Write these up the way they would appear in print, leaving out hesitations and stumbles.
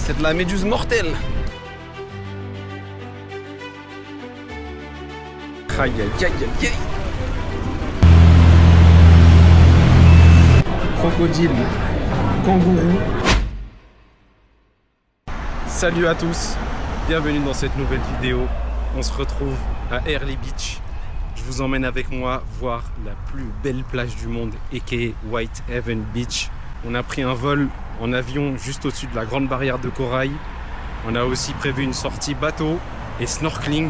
C'est de la méduse mortelle. Aïe aïe aïe aïe aïe. Crocodile, kangourou. Salut à tous, bienvenue dans cette nouvelle vidéo. On se retrouve à Airlie Beach. Je vous emmène avec moi voir la plus belle plage du monde, aka Whitehaven Beach. On a pris un vol en avion juste au-dessus de la grande barrière de corail. On a aussi prévu une sortie bateau et snorkeling.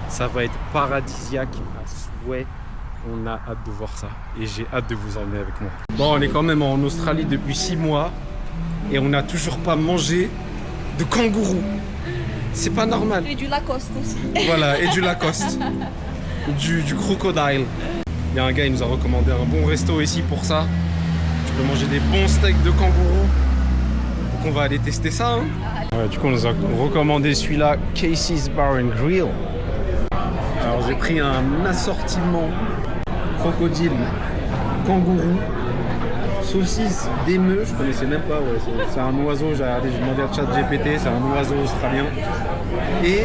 Ça va être paradisiaque à souhait. On a hâte de voir ça et j'ai hâte de vous emmener avec moi. Bon, on est quand même en Australie depuis 6 mois et on n'a toujours pas mangé de kangourou. C'est pas normal. Et du Lacoste aussi. Voilà, et du Lacoste. du crocodile. Il y a un gars, il nous a recommandé un bon resto ici pour ça. Tu peux manger des bons steaks de kangourou. Donc on va aller tester ça. Hein. Ouais, du coup, on nous a recommandé celui-là, Casey's Bar and Grill. Alors j'ai pris un assortiment crocodile, kangourou, saucisse d'émeu, je connaissais même pas, ouais, c'est un oiseau, j'ai demandé à ChatGPT, c'est un oiseau australien, et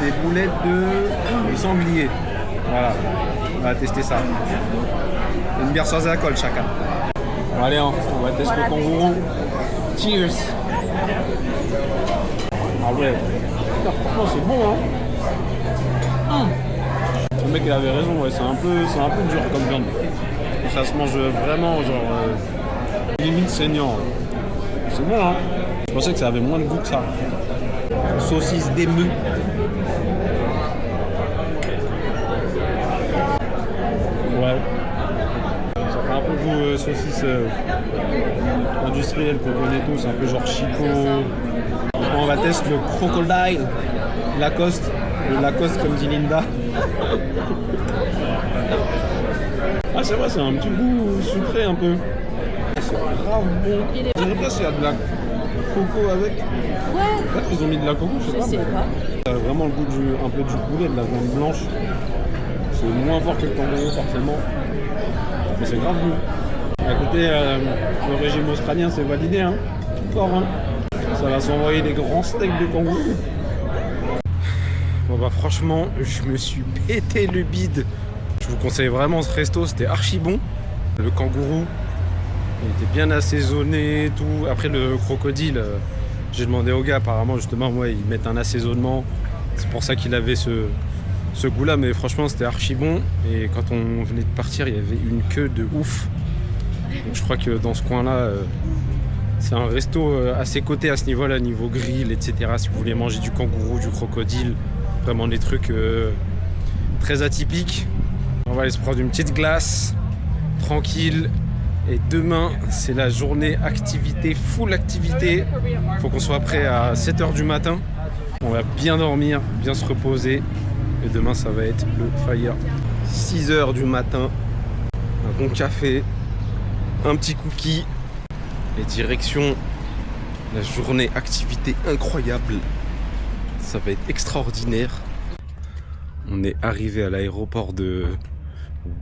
des boulettes de sanglier. Voilà, on va tester ça. Une bière sans alcool chacun. Bon, allez, on va tester le kangourou. Cheers. Ah ouais, putain, franchement c'est bon hein. Le mec il avait raison, ouais, c'est un peu dur comme viande. Ça se mange vraiment genre limite saignant. C'est bon hein. Je pensais que ça avait moins de goût que ça. Saucisse d'émeu. Ouais. Ça fait un peu goût saucisse industrielle qu'on connaît tous, un peu genre Chico. On va tester le crocodile Lacoste. Le Lacoste comme dit Linda. Ah c'est vrai, c'est un petit goût sucré un peu. C'est grave bon. Je dirais pas s'il y a de la coco avec. Ouais. Peut-être qu'ils ont mis de la coco, je sais pas. Ça a vraiment le goût un peu du poulet, de la viande blanche. C'est moins fort que le kangourou forcément. Mais c'est grave bon. À côté, le régime australien c'est validé hein. Fort hein. Ça va s'envoyer des grands steaks de kangourou. Bon bah franchement, je me suis pété le bide. Je vous conseille vraiment ce resto, c'était archi bon. Le kangourou, il était bien assaisonné et tout. Après le crocodile, j'ai demandé au gars, apparemment justement, ouais, ils mettent un assaisonnement. C'est pour ça qu'il avait ce goût-là, mais franchement c'était archi bon. Et quand on venait de partir, il y avait une queue de ouf. Donc je crois que dans ce coin-là, c'est un resto assez coté à ce niveau-là, niveau grill, etc. Si vous voulez manger du kangourou, du crocodile. Vraiment des trucs très atypiques. On va aller se prendre une petite glace, tranquille. Et demain, c'est la journée activité, full activité. Il faut qu'on soit prêt à 7h du matin. On va bien dormir, bien se reposer. Et demain, ça va être le fire. 6h du matin, un bon café, un petit cookie. Et direction la journée activité incroyable. Ça va être extraordinaire. On est arrivé à l'aéroport de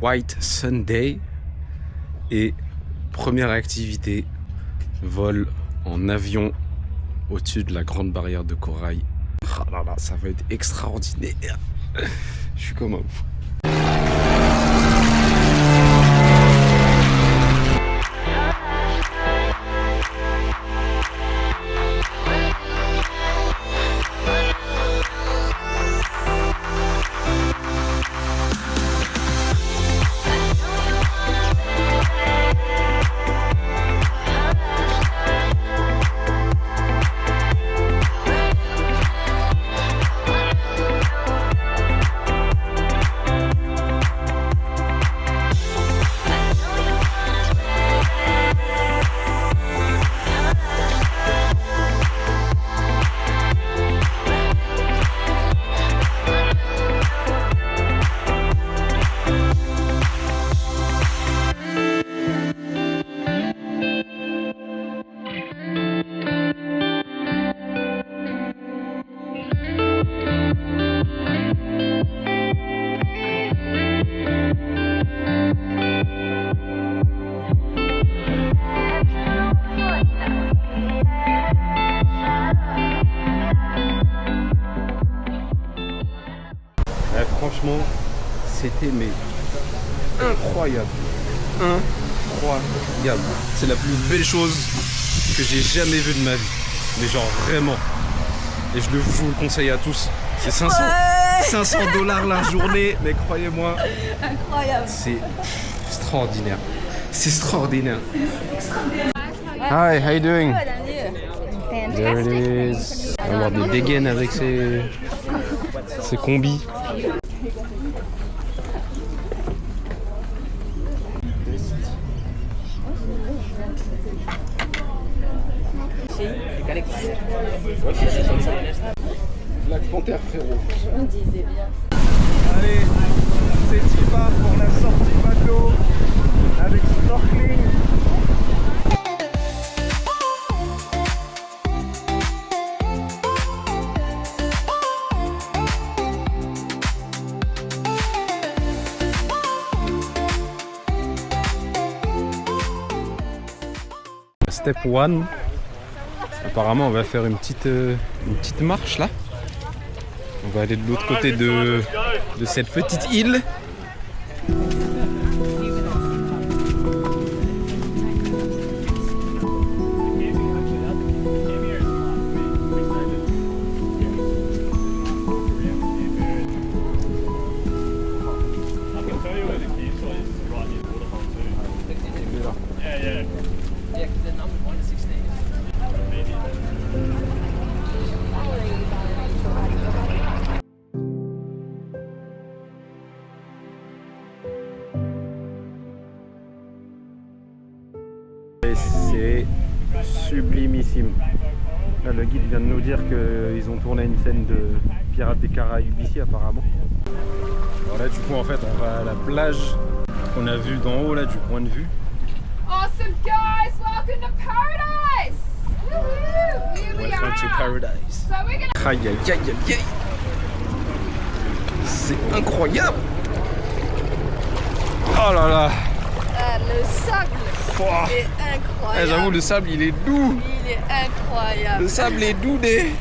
Whitsunday et première activité, vol en avion au-dessus de la grande barrière de corail. Ah là là, ça va être extraordinaire. Je suis comme un fou. franchement, c'était mais incroyable. Incroyable. C'est la plus belle chose que j'ai jamais vue de ma vie. Mais genre vraiment. Et je vous le conseille à tous. C'est 500 $ la journée, mais croyez-moi, incroyable. C'est extraordinaire. C'est extraordinaire. Hi, how you doing? Good, and you? There it is. On va avoir des dégaines avec ces combis. Black Panther, frérot. On disait bien. Allez, c'est Tiba pour la sortie bateau avec snorkeling. Step 1. Apparemment on va faire une petite marche là. On va aller de l'autre côté de cette petite île. C'est sublimissime. Là, le guide vient de nous dire qu'ils ont tourné une scène de Pirates des Caraïbes ici apparemment. Alors là du coup en fait on va à la plage qu'on a vue d'en haut là du point de vue. Awesome guys, welcome to paradise! Woohoo! Here we Welcome to are. paradise. So we're gonna Aïe aïe aïe aïe aïe. C'est incroyable. Oh là là. Ah, le sable, Pouah. il est Eh, incroyable. j'avoue le sable il est doux. Il est incroyable. Le sable est doux des.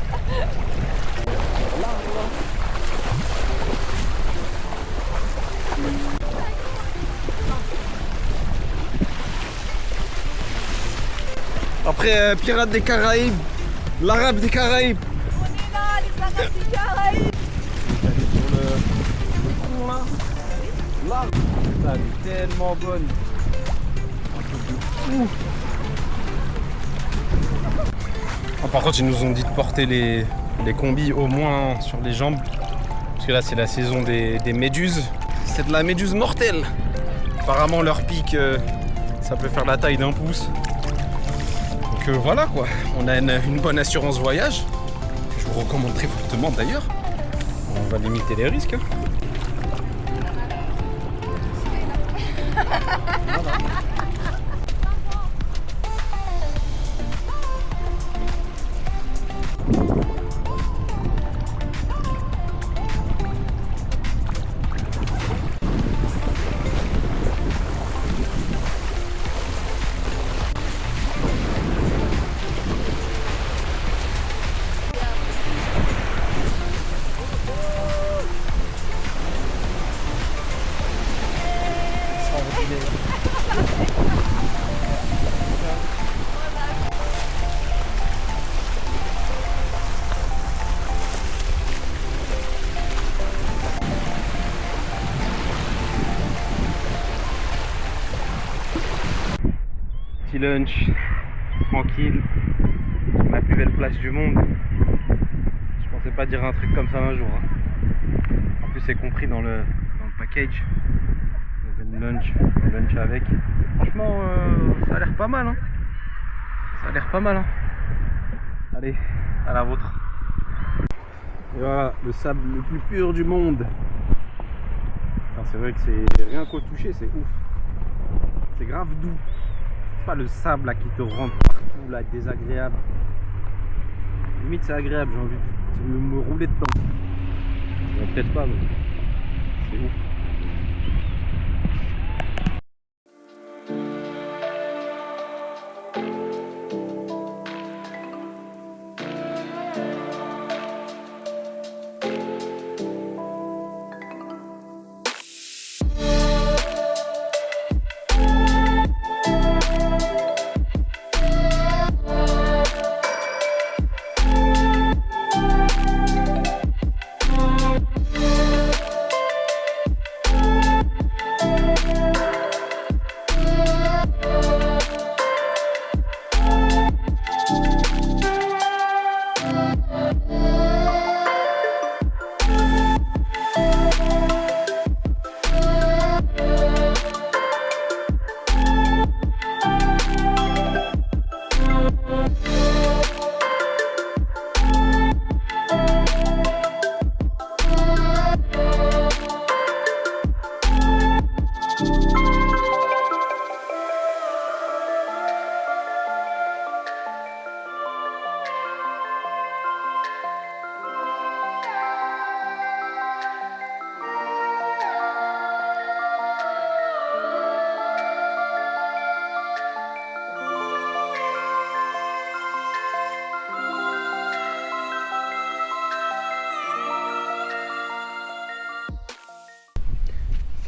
Après Pirates des Caraïbes, l'Arabe des Caraïbes. On est là, les Arabes des Caraïbes. Elle est sur le pont là. Là. Elle est tellement bonne. Un truc de fou. Ah, par contre ils nous ont dit de porter les combis au moins sur les jambes. Parce que là c'est la saison des méduses. C'est de la méduse mortelle. Apparemment leur pic ça peut faire la taille d'un pouce. Donc voilà quoi, on a une bonne assurance voyage. Je vous recommande très fortement d'ailleurs. On va limiter les risques. Petit lunch, tranquille, sur la plus belle place du monde. Je pensais pas dire un truc comme ça un jour. Hein. En plus c'est compris dans le package. Il y avait le lunch avec. Franchement ça a l'air pas mal. Hein. Ça a l'air pas mal. Hein. Allez, à la vôtre. Et voilà, le sable le plus pur du monde. C'est vrai que c'est rien qu'au toucher, c'est ouf. C'est grave doux. C'est pas le sable là qui te rentre partout là, désagréable. Limite c'est agréable, j'ai envie de me rouler dedans. Bon, peut-être pas, mais c'est ouf.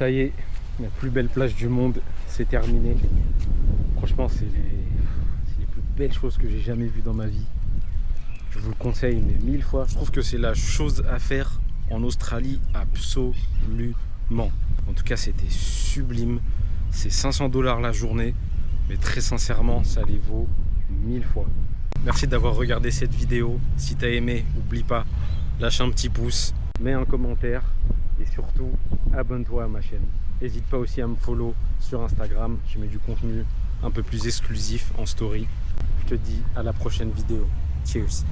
Ça y est, la plus belle plage du monde, c'est terminé. Franchement, c'est les plus belles choses que j'ai jamais vues dans ma vie. Je vous le conseille, mais 1000 fois. Je trouve que c'est la chose à faire en Australie, absolument. En tout cas, c'était sublime. C'est 500 $ la journée, mais très sincèrement, ça les vaut 1000 fois. Merci d'avoir regardé cette vidéo. Si tu as aimé, n'oublie pas, lâche un petit pouce, mets un commentaire et surtout, abonne-toi à ma chaîne. N'hésite pas aussi à me follow sur Instagram. Je mets du contenu un peu plus exclusif en story. Je te dis à la prochaine vidéo. Cheers!